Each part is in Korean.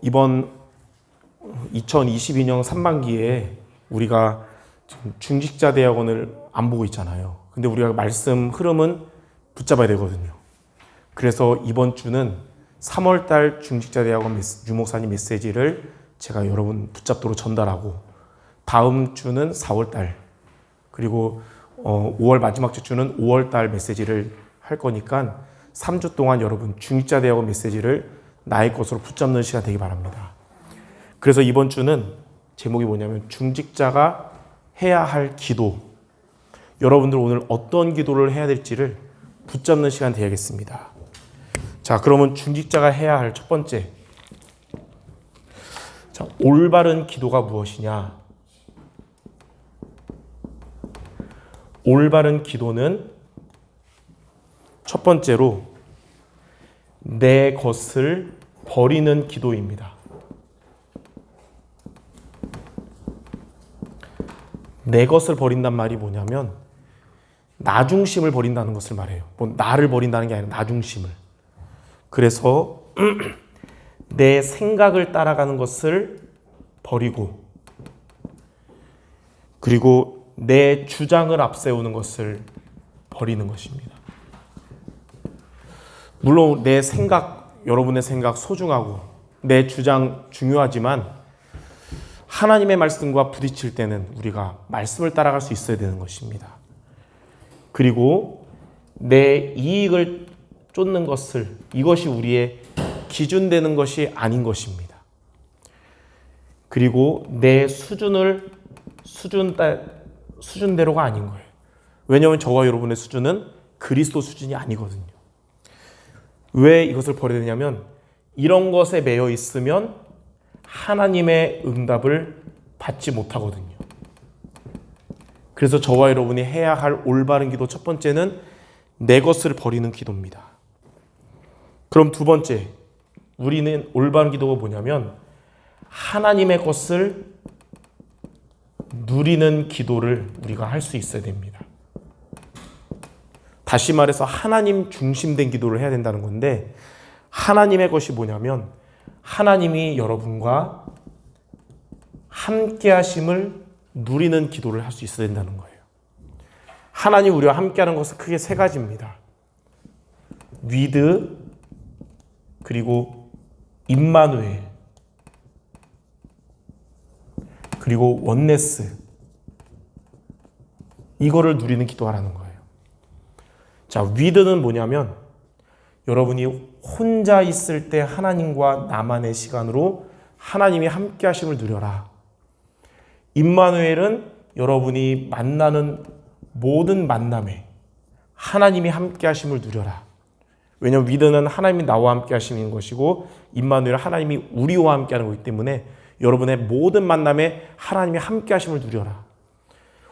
이번 2022년 3반기에 우리가 지금 중직자 대학원을 안 보고 있잖아요. 근데 우리가 말씀 흐름은 붙잡아야 되거든요. 그래서 이번 주는 3월달 중직자 대학원 유목사님 메시지를 제가 여러분 붙잡도록 전달하고, 다음 주는 4월달, 그리고 5월 마지막 주는 5월달 메시지를 할 거니까 3주 동안 여러분 중직자 대학원 메시지를 나의 것으로 붙잡는 시간 되기 바랍니다. 그래서 이번 주는 제목이 뭐냐면 중직자가 해야 할 기도. 여러분들 오늘 어떤 기도를 해야 될지를 붙잡는 시간 되야겠습니다. 자, 그러면 중직자가 해야 할 첫 번째, 자, 올바른 기도가 무엇이냐? 올바른 기도는 첫 번째로 내 것을 버리는 기도입니다. 내 것을 버린단 말이 뭐냐면 나 중심을 버린다는 것을 말해요. 뭐 나를 버린다는 게 아니라 나 중심을. 그래서 내 생각을 따라가는 것을 버리고, 그리고 내 주장을 앞세우는 것을 버리는 것입니다. 물론 내 생각, 여러분의 생각 소중하고 내 주장 중요하지만 하나님의 말씀과 부딪힐 때는 우리가 말씀을 따라갈 수 있어야 되는 것입니다. 그리고 내 이익을 쫓는 것을, 이것이 우리의 기준되는 것이 아닌 것입니다. 그리고 내 수준대로가 아닌 거예요. 왜냐하면 저와 여러분의 수준은 그리스도 수준이 아니거든요. 왜 이것을 버려야 되냐면 이런 것에 매여 있으면 하나님의 응답을 받지 못하거든요. 그래서 저와 여러분이 해야 할 올바른 기도 첫 번째는 내 것을 버리는 기도입니다. 그럼 두 번째, 우리는 올바른 기도가 뭐냐면 하나님의 것을 누리는 기도를 우리가 할 수 있어야 됩니다. 다시 말해서 하나님 중심된 기도를 해야 된다는 건데, 하나님의 것이 뭐냐면 하나님이 여러분과 함께 하심을 누리는 기도를 할 수 있어야 된다는 거예요. 하나님 우리와 함께 하는 것은 크게 세 가지입니다. 위드, 그리고 임마누엘, 그리고 원네스. 이거를 누리는 기도하라는 거예요. 자, 위드는 뭐냐면 여러분이 혼자 있을 때 하나님과 나만의 시간으로 하나님이 함께 하심을 누려라. 임마누엘은 여러분이 만나는 모든 만남에 하나님이 함께 하심을 누려라. 왜냐하면 위드는 하나님이 나와 함께 하시는 것이고, 임마누엘은 하나님이 우리와 함께 하는 것이기 때문에 여러분의 모든 만남에 하나님이 함께 하심을 누려라.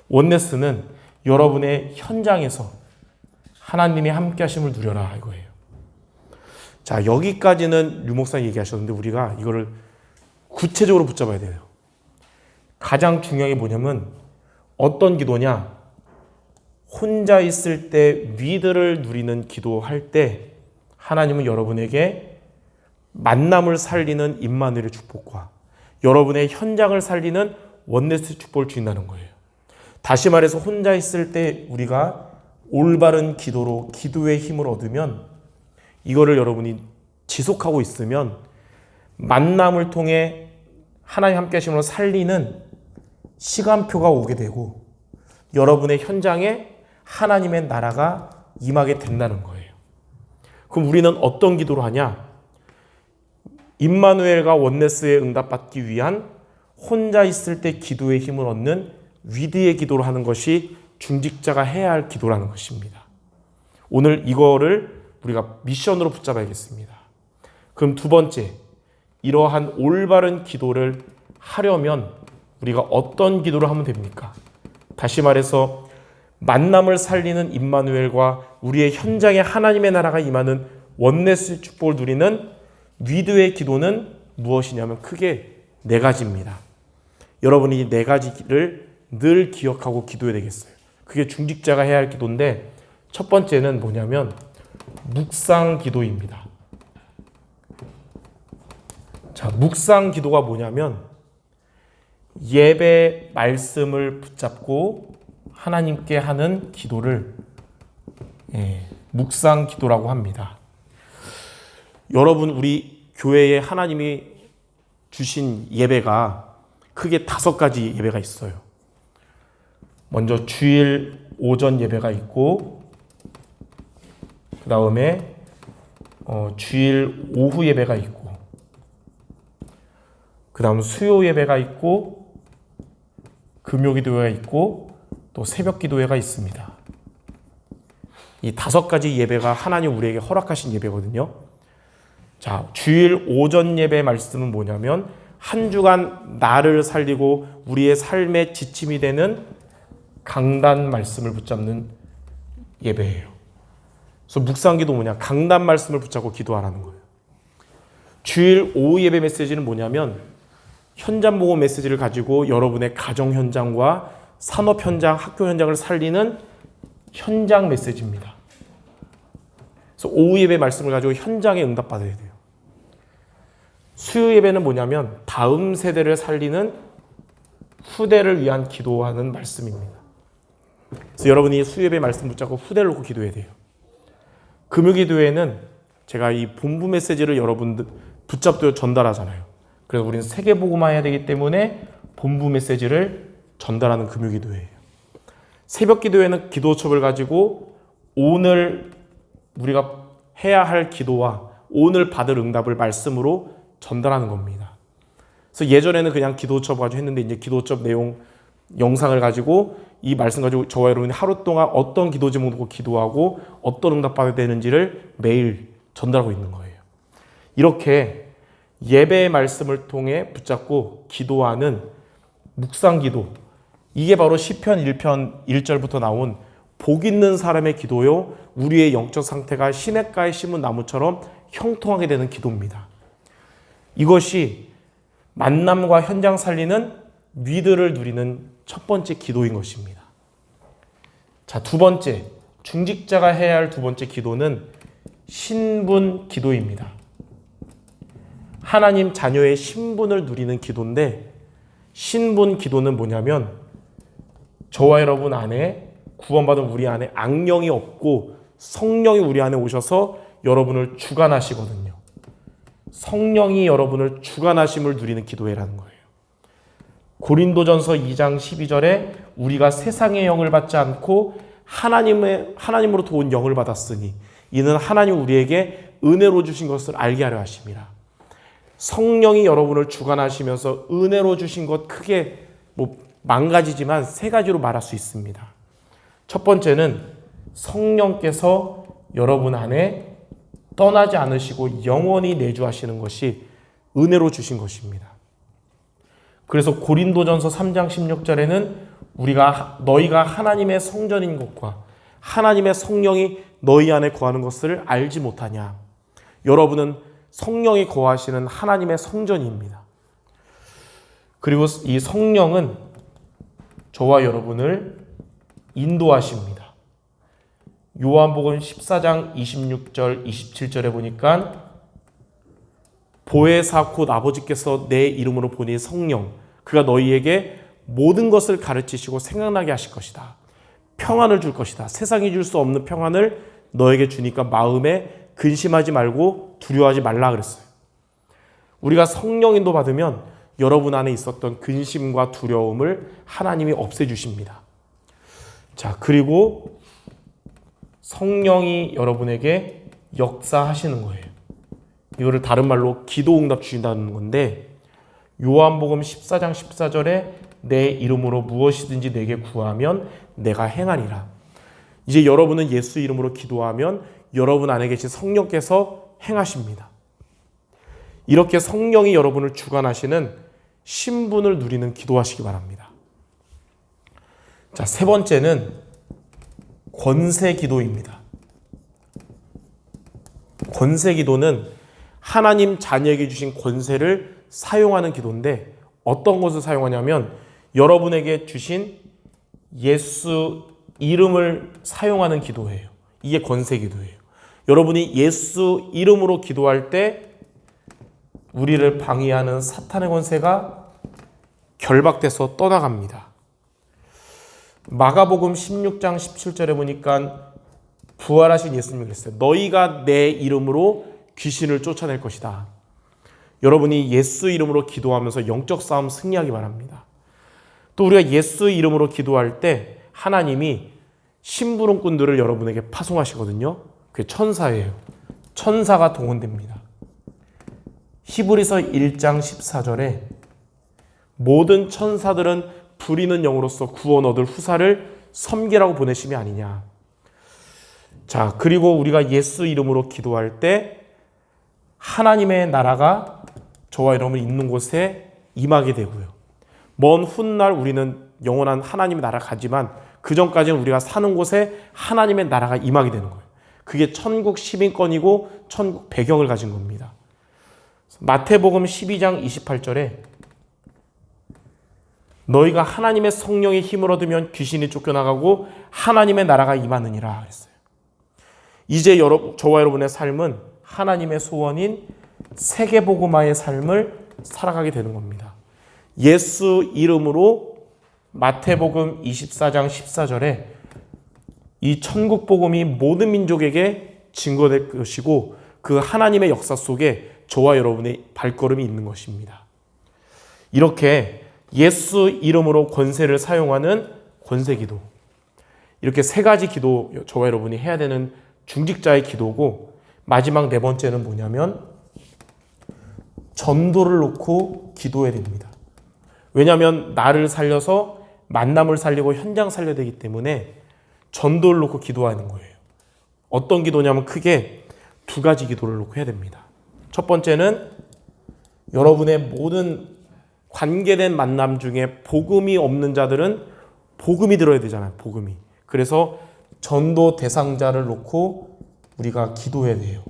원네스는 여러분의 현장에서 하나님이 함께 하심을 누려라 이거예요. 자, 여기까지는 류목사님 얘기하셨는데 우리가 이거를 구체적으로 붙잡아야 돼요. 가장 중요한 게 뭐냐면 어떤 기도냐? 혼자 있을 때 위드를 누리는 기도할 때 하나님은 여러분에게 만남을 살리는 임마누엘의 축복과 여러분의 현장을 살리는 원네스 축복을 주신다는 거예요. 다시 말해서 혼자 있을 때 우리가 올바른 기도로 기도의 힘을 얻으면, 이거를 여러분이 지속하고 있으면 만남을 통해 하나님 함께 하심으로 살리는 시간표가 오게 되고 여러분의 현장에 하나님의 나라가 임하게 된다는 거예요. 그럼 우리는 어떤 기도를 하냐? 임마누엘과 원네스의 응답받기 위한 혼자 있을 때 기도의 힘을 얻는 위드의 기도를 하는 것이 중직자가 해야 할 기도라는 것입니다. 오늘 이거를 우리가 미션으로 붙잡아야겠습니다. 그럼 두 번째, 이러한 올바른 기도를 하려면 우리가 어떤 기도를 하면 됩니까? 다시 말해서 만남을 살리는 임마누엘과 우리의 현장에 하나님의 나라가 임하는 원네스 축복을 누리는 위드의 기도는 무엇이냐면 크게 네 가지입니다. 여러분이 이 네 가지를 늘 기억하고 기도해야 되겠어요. 그게 중직자가 해야 할 기도인데, 첫 번째는 뭐냐면 묵상 기도입니다. 자, 묵상 기도가 뭐냐면 예배 말씀을 붙잡고 하나님께 하는 기도를 묵상 기도라고 합니다. 여러분, 우리 교회에 하나님이 주신 예배가 크게 5가지 예배가 있어요. 먼저 주일 오전 예배가 있고, 그 다음에 주일 오후 예배가 있고, 그 다음 수요 예배가 있고, 금요기도회가 있고, 또 새벽기도회가 있습니다. 이 5가지 예배가 하나님 우리에게 허락하신 예배거든요. 자, 주일 오전 예배 말씀은 뭐냐면 한 주간 나를 살리고 우리의 삶의 지침이 되는 강단 말씀을 붙잡는 예배예요. 그래서 묵상기도 뭐냐? 강단 말씀을 붙잡고 기도하라는 거예요. 주일 오후 예배 메시지는 뭐냐면 현장 보고 메시지를 가지고 여러분의 가정 현장과 산업 현장, 학교 현장을 살리는 현장 메시지입니다. 그래서 오후 예배 말씀을 가지고 현장에 응답받아야 돼요. 수요 예배는 뭐냐면 다음 세대를 살리는 후대를 위한 기도하는 말씀입니다. 그래서 여러분이 수요 예배 말씀 붙잡고 후대를 놓고 기도해야 돼요. 금요기도회는 제가 이 본부 메시지를 여러분들 붙잡고 전달하잖아요. 그래서 우리는 세계복음화 해야 되기 때문에 본부 메시지를 전달하는 금요기도회예요. 새벽기도회는 기도첩을 가지고 오늘 우리가 해야 할 기도와 오늘 받을 응답을 말씀으로 전달하는 겁니다. 그래서 예전에는 그냥 기도첩 가지고 했는데 이제 기도첩 내용 영상을 가지고 이 말씀 가지고 저와 여러분이 하루 동안 어떤 기도 제목 놓고 기도하고 어떤 응답 받아야 되는지를 매일 전달하고 있는 거예요. 이렇게 예배의 말씀을 통해 붙잡고 기도하는 묵상기도, 이게 바로 시편 1편 1절부터 나온 복 있는 사람의 기도요 우리의 영적 상태가 시냇가에 심은 나무처럼 형통하게 되는 기도입니다. 이것이 만남과 현장 살리는 위드를 누리는 첫 번째 기도인 것입니다. 자, 두 번째, 중직자가 해야 할 두 번째 기도는 신분 기도입니다. 하나님 자녀의 신분을 누리는 기도인데, 신분 기도는 뭐냐면 저와 여러분 안에 구원받은 우리 안에 악령이 없고 성령이 우리 안에 오셔서 여러분을 주관하시거든요. 성령이 여러분을 주관하심을 누리는 기도회라는 거예요. 고린도전서 2장 12절에 우리가 세상의 영을 받지 않고 하나님으로부터 온 영을 받았으니 이는 하나님 우리에게 은혜로 주신 것을 알게 하려 하심이라. 성령이 여러분을 주관하시면서 은혜로 주신 것 크게 망가지지만 3가지로 말할 수 있습니다. 첫 번째는 성령께서 여러분 안에 떠나지 않으시고 영원히 내주하시는 것이 은혜로 주신 것입니다. 그래서 고린도전서 3장 16절에는 너희가 하나님의 성전인 것과 하나님의 성령이 너희 안에 거하는 것을 알지 못하냐. 여러분은 성령이 거하시는 하나님의 성전입니다. 그리고 이 성령은 저와 여러분을 인도하십니다. 요한복음 14장 26절 27절에 보니까 보혜사 곧 아버지께서 내 이름으로 보니 성령 그가 너희에게 모든 것을 가르치시고 생각나게 하실 것이다. 평안을 줄 것이다. 세상이 줄 수 없는 평안을 너에게 주니까 마음에 근심하지 말고 두려워하지 말라 그랬어요. 우리가 성령 인도 받으면 여러분 안에 있었던 근심과 두려움을 하나님이 없애주십니다. 자, 그리고 성령이 여러분에게 역사하시는 거예요. 이거를 다른 말로 기도응답 주신다는 건데 요한복음 14장 14절에 내 이름으로 무엇이든지 내게 구하면 내가 행하리라. 이제 여러분은 예수 이름으로 기도하면 여러분 안에 계신 성령께서 행하십니다. 이렇게 성령이 여러분을 주관하시는 신분을 누리는 기도하시기 바랍니다. 자, 세 번째는 권세 기도입니다. 권세 기도는 하나님 자녀에게 주신 권세를 사용하는 기도인데 어떤 것을 사용하냐면 여러분에게 주신 예수 이름을 사용하는 기도예요. 이게 권세 기도예요. 여러분이 예수 이름으로 기도할 때 우리를 방해하는 사탄의 권세가 결박돼서 떠나갑니다. 마가복음 16장 17절에 보니까 부활하신 예수님이 그랬어요. 너희가 내 이름으로 귀신을 쫓아낼 것이다. 여러분이 예수 이름으로 기도하면서 영적 싸움 승리하기 바랍니다. 또 우리가 예수 이름으로 기도할 때 하나님이 심부름꾼들을 여러분에게 파송하시거든요. 그게 천사예요. 천사가 동원됩니다. 히브리서 1장 14절에 모든 천사들은 부리는 영으로서 구원 얻을 후사를 섬기라고 보내심이 아니냐. 자, 그리고 우리가 예수 이름으로 기도할 때 하나님의 나라가 저와 여러분이 있는 곳에 임하게 되고요. 먼 훗날 우리는 영원한 하나님의 나라 가지만 그 전까지는 우리가 사는 곳에 하나님의 나라가 임하게 되는 거예요. 그게 천국 시민권이고 천국 배경을 가진 겁니다. 마태복음 12장 28절에 너희가 하나님의 성령의 힘을 얻으면 귀신이 쫓겨나가고 하나님의 나라가 임하느니라 그랬어요. 이제 저와 여러분의 삶은 하나님의 소원인 세계복음화의 삶을 살아가게 되는 겁니다. 예수 이름으로 마태복음 24장 14절에 이 천국 복음이 모든 민족에게 증거될 것이고 그 하나님의 역사 속에 저와 여러분의 발걸음이 있는 것입니다. 이렇게 예수 이름으로 권세를 사용하는 권세기도, 이렇게 세 가지 기도 저와 여러분이 해야 되는 중직자의 기도고, 마지막 네 번째는 뭐냐면 전도를 놓고 기도해야 됩니다. 왜냐하면 나를 살려서 만남을 살리고 현장 살려야 되기 때문에 전도를 놓고 기도하는 거예요. 어떤 기도냐면 크게 두 가지 기도를 놓고 해야 됩니다. 첫 번째는 여러분의 모든 관계된 만남 중에 복음이 없는 자들은 복음이 들어야 되잖아요. 복음이. 그래서 전도 대상자를 놓고 우리가 기도해야 돼요.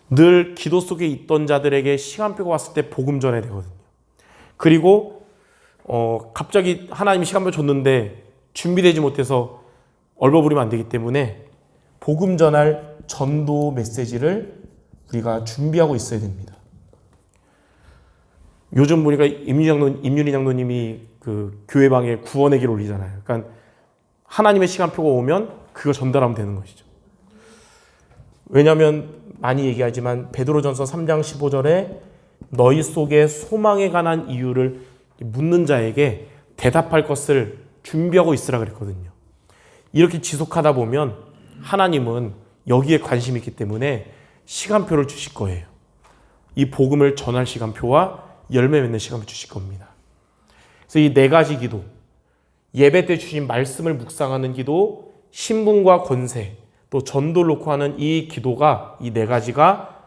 늘 기도 속에 있던 자들에게 시간표가 왔을 때 복음 전해야 되거든요. 그리고 갑자기 하나님이 시간표 줬는데 준비되지 못해서 얼버무리면 안 되기 때문에 복음 전할 전도 메시지를 우리가 준비하고 있어야 됩니다. 요즘 보니까 임윤희 장로님이 그 교회방에 구원의 길 올리잖아요. 그러니까 하나님의 시간표가 오면 그거 전달하면 되는 것이죠. 왜냐하면 많이 얘기하지만 베드로전서 3장 15절에 너희 속에 소망에 관한 이유를 묻는 자에게 대답할 것을 준비하고 있으라 그랬거든요. 이렇게 지속하다 보면 하나님은 여기에 관심이 있기 때문에 시간표를 주실 거예요. 이 복음을 전할 시간표와 열매 맺는 시간표 주실 겁니다. 그래서 이 네 가지 기도, 예배 때 주신 말씀을 묵상하는 기도, 신분과 권세, 또 전도를 놓고 하는 이 기도가, 이 네 가지가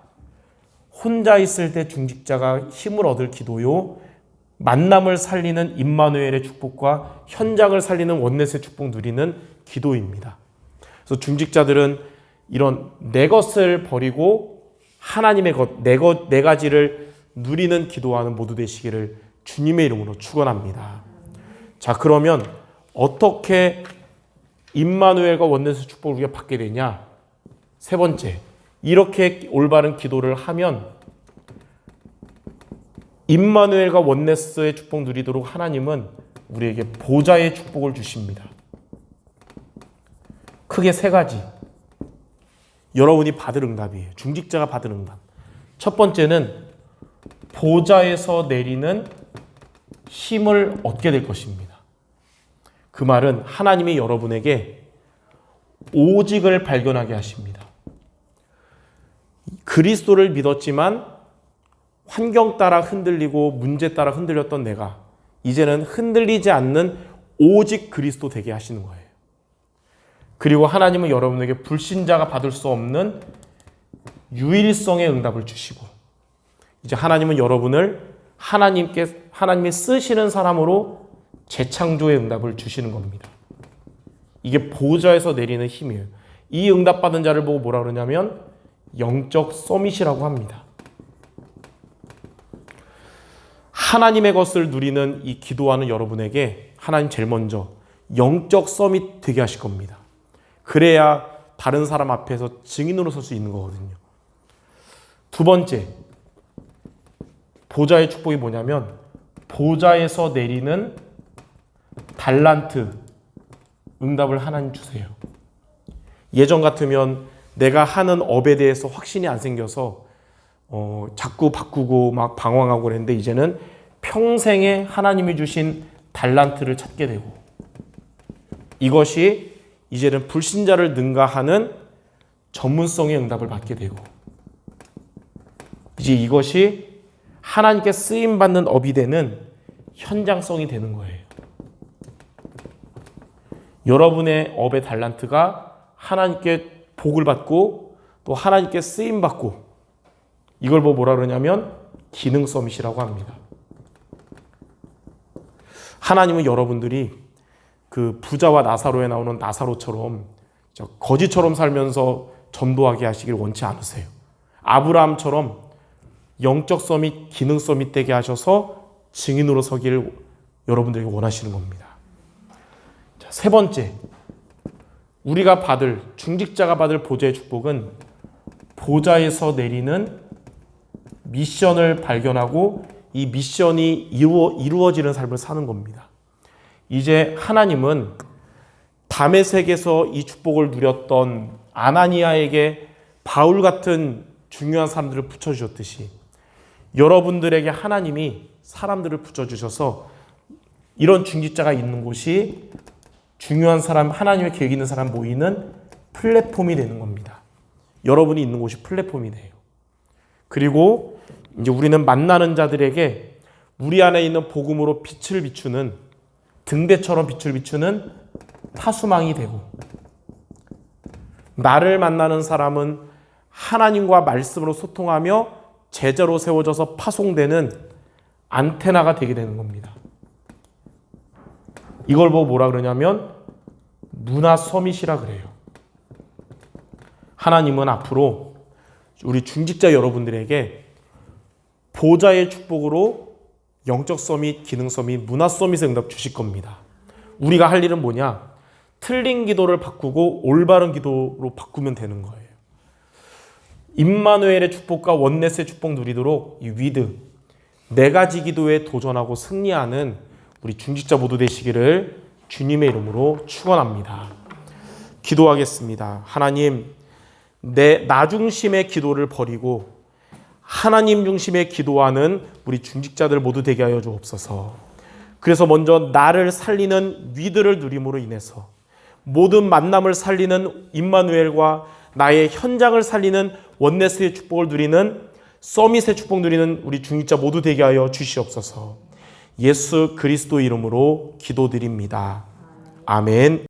혼자 있을 때 중직자가 힘을 얻을 기도요, 만남을 살리는 임마누엘의 축복과 현장을 살리는 원넷의 축복 누리는 기도입니다. 그래서 중직자들은 이런 네 것을 버리고 하나님의 것, 네 가지를 누리는 기도하는 모두 되시기를 주님의 이름으로 축원합니다. 자, 그러면 어떻게 임마누엘과 원넷의 축복을 우리가 받게 되냐? 세 번째, 이렇게 올바른 기도를 하면 임마누엘과 원넷의 축복 누리도록 하나님은 우리에게 보좌의 축복을 주십니다. 크게 세 가지. 여러분이 받을 응답이에요. 중직자가 받을 응답. 첫 번째는 보좌에서 내리는 힘을 얻게 될 것입니다. 그 말은 하나님이 여러분에게 오직을 발견하게 하십니다. 그리스도를 믿었지만 환경 따라 흔들리고 문제 따라 흔들렸던 내가 이제는 흔들리지 않는 오직 그리스도 되게 하시는 거예요. 그리고 하나님은 여러분에게 불신자가 받을 수 없는 유일성의 응답을 주시고, 이제 하나님은 여러분을 하나님이 쓰시는 사람으로 재창조의 응답을 주시는 겁니다. 이게 보좌에서 내리는 힘이에요. 이 응답받은 자를 보고 뭐라 그러냐면 영적 서밋이라고 합니다. 하나님의 것을 누리는 이 기도하는 여러분에게 하나님 제일 먼저 영적 서밋 되게 하실 겁니다. 그래야 다른 사람 앞에서 증인으로 설 수 있는 거거든요. 두 번째, 보좌의 축복이 뭐냐면 보좌에서 내리는 달란트, 응답을 하나님 주세요. 예전 같으면 내가 하는 업에 대해서 확신이 안 생겨서 자꾸 바꾸고 막 방황하고 그랬는데 이제는 평생에 하나님이 주신 달란트를 찾게 되고, 이것이 이제는 불신자를 능가하는 전문성의 응답을 받게 되고, 이제 이것이 하나님께 쓰임받는 업이 되는 현장성이 되는 거예요. 여러분의 업의 달란트가 하나님께 복을 받고 또 하나님께 쓰임받고, 이걸 뭐라 그러냐면 기능 서밋이라고 합니다. 하나님은 여러분들이 그 부자와 나사로에 나오는 나사로처럼 거지처럼 살면서 전도하게 하시길 원치 않으세요. 아브라함처럼 영적 서밋, 기능 서밋 되게 하셔서 증인으로 서기를 여러분들에게 원하시는 겁니다. 자, 세 번째, 우리가 받을, 중직자가 받을 보좌의 축복은 보좌에서 내리는 미션을 발견하고 이 미션이 이루어지는 삶을 사는 겁니다. 이제 하나님은 다메섹에서 이 축복을 누렸던 아나니아에게 바울 같은 중요한 사람들을 붙여주셨듯이 여러분들에게 하나님이 사람들을 붙여주셔서 이런 중직자가 있는 곳이 중요한 사람, 하나님의 계획 있는 사람 모이는 플랫폼이 되는 겁니다. 여러분이 있는 곳이 플랫폼이 돼요. 그리고 이제 우리는 만나는 자들에게 우리 안에 있는 복음으로 빛을 비추는, 등대처럼 빛을 비추는 파수망이 되고, 나를 만나는 사람은 하나님과 말씀으로 소통하며 제자로 세워져서 파송되는 안테나가 되게 되는 겁니다. 이걸 보고 뭐라 그러냐면 문화 서밋이라 그래요. 하나님은 앞으로 우리 중직자 여러분들에게 보좌의 축복으로 영적 서밋, 기능 서밋, 문화 서밋의 응답 주실 겁니다. 우리가 할 일은 뭐냐? 틀린 기도를 바꾸고 올바른 기도로 바꾸면 되는 거예요. 임마누엘의 축복과 원네스의 축복 누리도록 이 위드, 네 가지 기도에 도전하고 승리하는 우리 중직자 모두 되시기를 주님의 이름으로 축원합니다. 기도하겠습니다. 하나님, 나 중심의 기도를 버리고 하나님 중심의 기도하는 우리 중직자들 모두 되게 하여 주옵소서. 그래서 먼저 나를 살리는 위드를 누림으로 인해서 모든 만남을 살리는 임마누엘과 나의 현장을 살리는 원네스의 축복을 누리는, 서밋의 축복 누리는 우리 중직자 모두 되게 하여 주시옵소서. 예수 그리스도 이름으로 기도드립니다. 아멘.